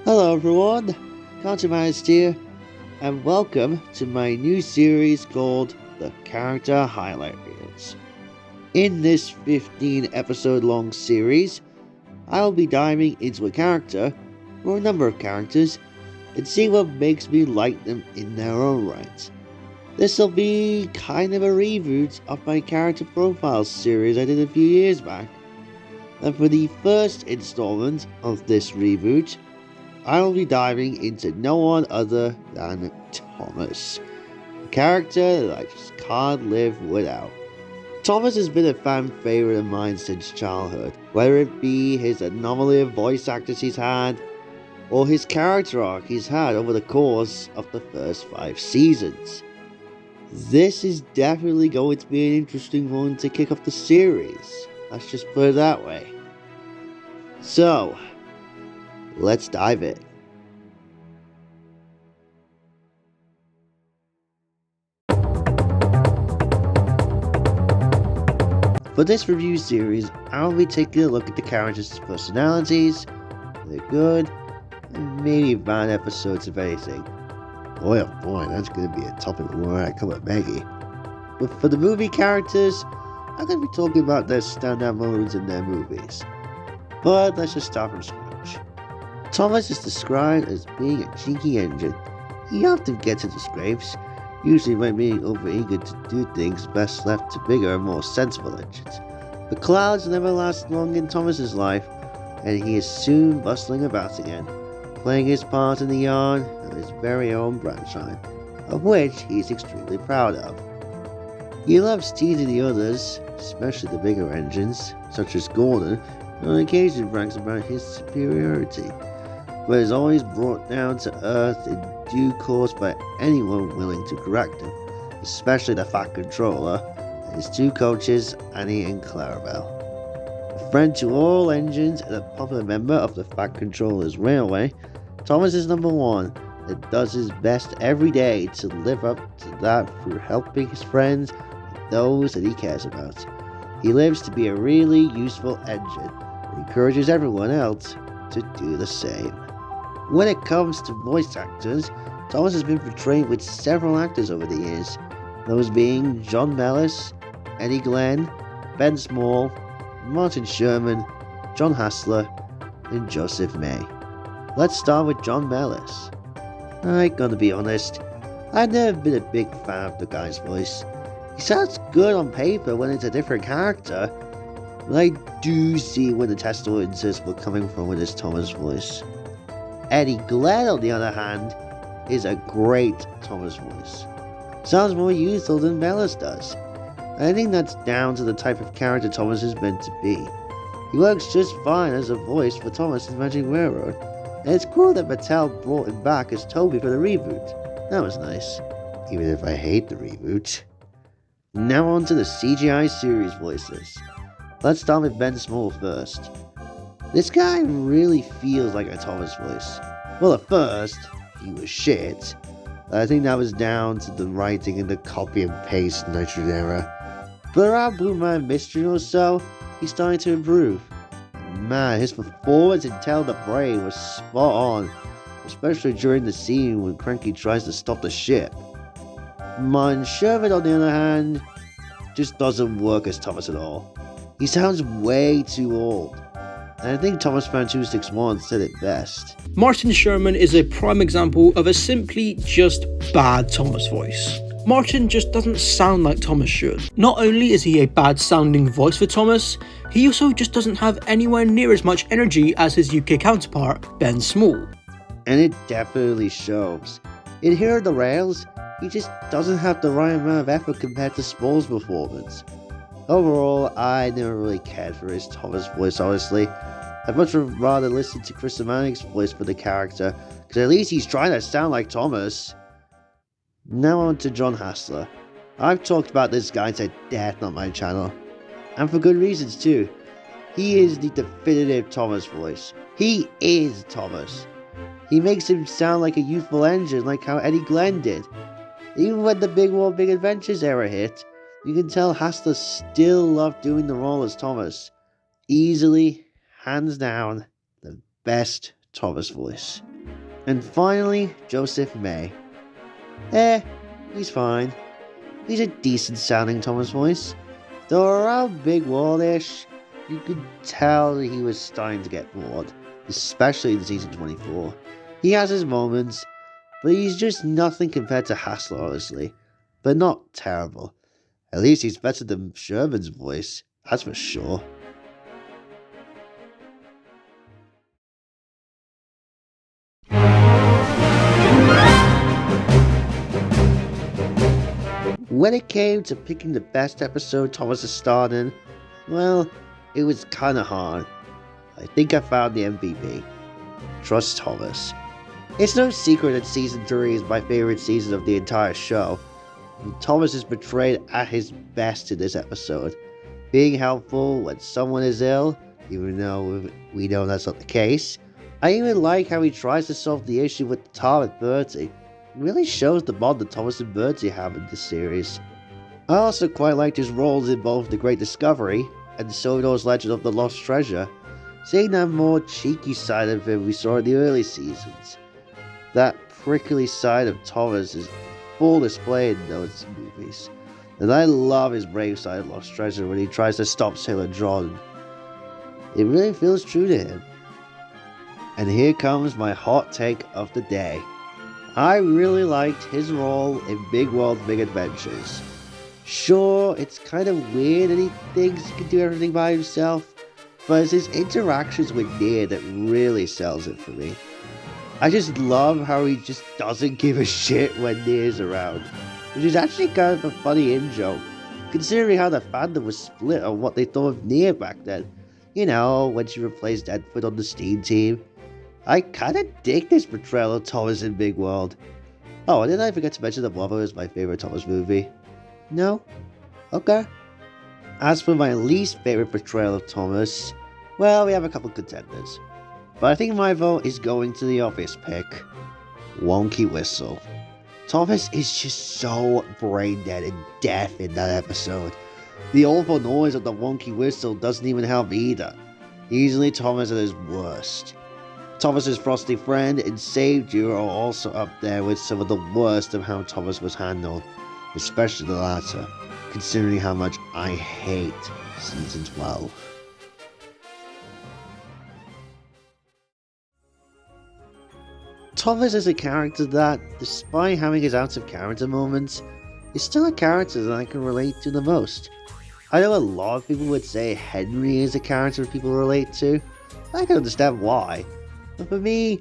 Hello everyone, Contomanist here, and welcome to my new series called The Character Highlight Reels. In this 15 episode long series, I'll be diving into a character, or a number of characters, and see what makes me like them in their own right. This'll be kind of a reboot of my character profiles series I did a few years back. And for the first installment of this reboot, I'll be diving into no one other than Thomas, a character that I just can't live without. Thomas has been a fan favorite of mine since childhood, whether it be his anomaly of voice actors he's had, or his character arc he's had over the course of the first 5 seasons. This is definitely going to be an interesting one to kick off the series, let's just put it that way. So, let's dive in. For this review series, I'll be taking a look at the characters' personalities, their good, and maybe bad episodes of anything. Boy oh boy, that's going to be a topic when I come at Maggie. But for the movie characters, I'm going to be talking about their standout moments in their movies. But let's just start from scratch. Thomas is described as being a cheeky engine. He often gets into scrapes, usually by being overeager to do things best left to bigger and more sensible engines. The clouds never last long in Thomas's life, and he is soon bustling about again, playing his part in the yarn of his very own branchline, of which he is extremely proud of. He loves teasing the others, especially the bigger engines, such as Gordon, and on occasion brags about his superiority, but is always brought down to earth in due course by anyone willing to correct him, especially the Fat Controller and his 2 coaches, Annie and Clarabelle. A friend to all engines and a popular member of the Fat Controller's Railway, Thomas is number 1 that does his best every day to live up to that through helping his friends and those that he cares about. He lives to be a really useful engine and encourages everyone else to do the same. When it comes to voice actors, Thomas has been portrayed with several actors over the years, those being John Mellis, Eddie Glenn, Ben Small, Martin Sherman, John Hassler, and Joseph May. Let's start with John Mellis. I gotta be honest, I've never been a big fan of the guy's voice. He sounds good on paper when it's a different character, but I do see where the test audiences were coming from with his Thomas voice. Eddie Glenn, on the other hand, is a great Thomas voice. Sounds more youthful than Mellis does. And I think that's down to the type of character Thomas is meant to be. He works just fine as a voice for Thomas in Magic Railroad, and it's cool that Mattel brought him back as Toby for the reboot. That was nice, even if I hate the reboot. Now on to the CGI series voices. Let's start with Ben Small first. This guy really feels like a Thomas voice. Well, at first, he was shit. I think that was down to the writing in the copy and paste Nitrogen era. But around Blue Man Mystery or so, he's starting to improve. Man, his performance in Tell the Brave was spot on, especially during the scene when Cranky tries to stop the ship. Martin Sherman, on the other hand, just doesn't work as Thomas at all. He sounds way too old. And I think Thomas Fan 261 said it best. Martin Sherman is a prime example of a simply just bad Thomas voice. Martin just doesn't sound like Thomas should. Not only is he a bad sounding voice for Thomas, he also just doesn't have anywhere near as much energy as his UK counterpart, Ben Small. And it definitely shows. In Here Are the Rails, he just doesn't have the right amount of effort compared to Small's performance. Overall, I never really cared for his Thomas voice, honestly. I'd much rather listen to Chris Amanik's voice for the character, because at least he's trying to sound like Thomas. Now on to John Hassler. I've talked about this guy to death on my channel, and for good reasons too. He is the definitive Thomas voice. He is Thomas. He makes him sound like a youthful engine, like how Eddie Glenn did. Even when the Big World Big Adventures era hit, you can tell Hassler still loved doing the role as Thomas. Easily, hands down, the best Thomas voice. And finally, Joseph May. He's fine. He's a decent sounding Thomas voice. Though around Big World-ish, you could tell he was starting to get bored, especially in season 24. He has his moments, but he's just nothing compared to Hassler, honestly. But not terrible. At least he's better than Sherman's voice, that's for sure. When it came to picking the best episode Thomas has starred in, well, it was kinda hard. I think I found the MVP. Trust Thomas. It's no secret that season 3 is my favorite season of the entire show. And Thomas is portrayed at his best in this episode. Being helpful when someone is ill, even though we know that's not the case. I even like how he tries to solve the issue with Tom and Bertie. It really shows the bond that Thomas and Bertie have in this series. I also quite liked his roles in both The Great Discovery and Sodor's Legend of the Lost Treasure, seeing that more cheeky side of him we saw in the early seasons. That prickly side of Thomas is full display in those movies, and I love his brave side of Lost Treasure when he tries to stop Sailor John. It really feels true to him. And here comes my hot take of the day. I really liked his role in Big World Big Adventures. Sure, it's kind of weird that he thinks he can do everything by himself, but it's his interactions with Nia that really sells it for me. I just love how he just doesn't give a shit when Nia's around, which is actually kind of a funny in-joke, considering how the fandom was split on what they thought of Nia back then. You know, when she replaced Edward on the Steam team. I kinda dig this portrayal of Thomas in Big World. Oh, and did I forget to mention that Bravo is my favorite Thomas movie? No? Okay. As for my least favorite portrayal of Thomas, well, we have a couple contenders. But I think my vote is going to the obvious pick. Wonky Whistle. Thomas is just so brain dead and deaf in that episode. The awful noise of the Wonky Whistle doesn't even help either. Easily Thomas at his worst. Thomas's frosty friend and Saved You are also up there with some of the worst of how Thomas was handled, especially the latter, considering how much I hate season 12. Thomas is a character that, despite having his out-of-character moments, is still a character that I can relate to the most. I know a lot of people would say Henry is a character people relate to. I can understand why. But for me,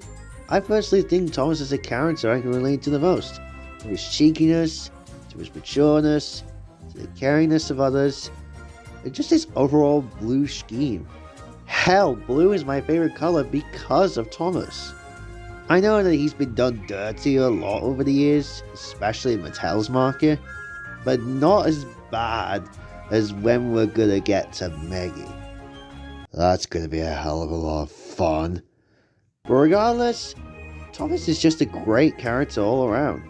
I personally think Thomas is a character I can relate to the most. From his cheekiness, to his matureness, to the caringness of others, and just his overall blue scheme. Hell, blue is my favorite color because of Thomas. I know that he's been done dirty a lot over the years, especially in Mattel's market, but not as bad as when we're gonna get to Meggie. That's gonna be a hell of a lot of fun. But regardless, Thomas is just a great character all around.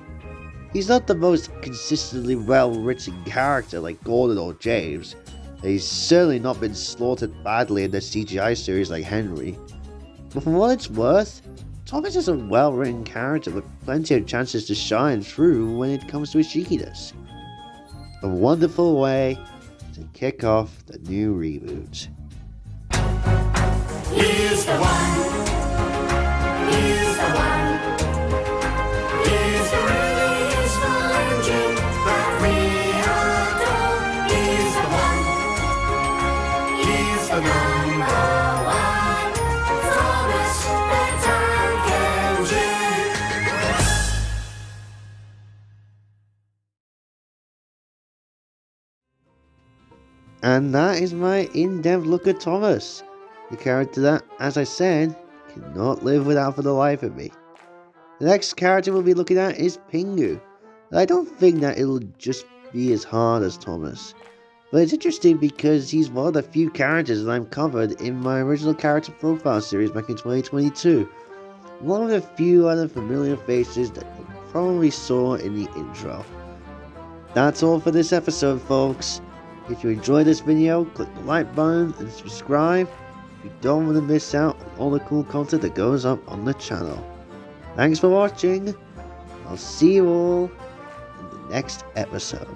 He's not the most consistently well-written character like Gordon or James, and he's certainly not been slaughtered badly in the CGI series like Henry. But for what it's worth, Thomas is a well-written character with plenty of chances to shine through when it comes to his cheekiness. A wonderful way to kick off the new reboot. He's the one. He's the one. He's the really useful engine that we adore. He's the one. He's the number one. Thomas the Tank Engine. And that is my in-depth look at Thomas, the character that, as I said, cannot live without for the life of me. The next character we'll be looking at is Pingu. I don't think that it'll just be as hard as Thomas, but it's interesting because he's one of the few characters that I've covered in my original character profile series back in 2022. One of the few other familiar faces that you probably saw in the intro. That's all for this episode, folks. If you enjoyed this video, click the like button and subscribe. You don't want to miss out on all the cool content that goes up on the channel. Thanks for watching. I'll see you all in the next episode.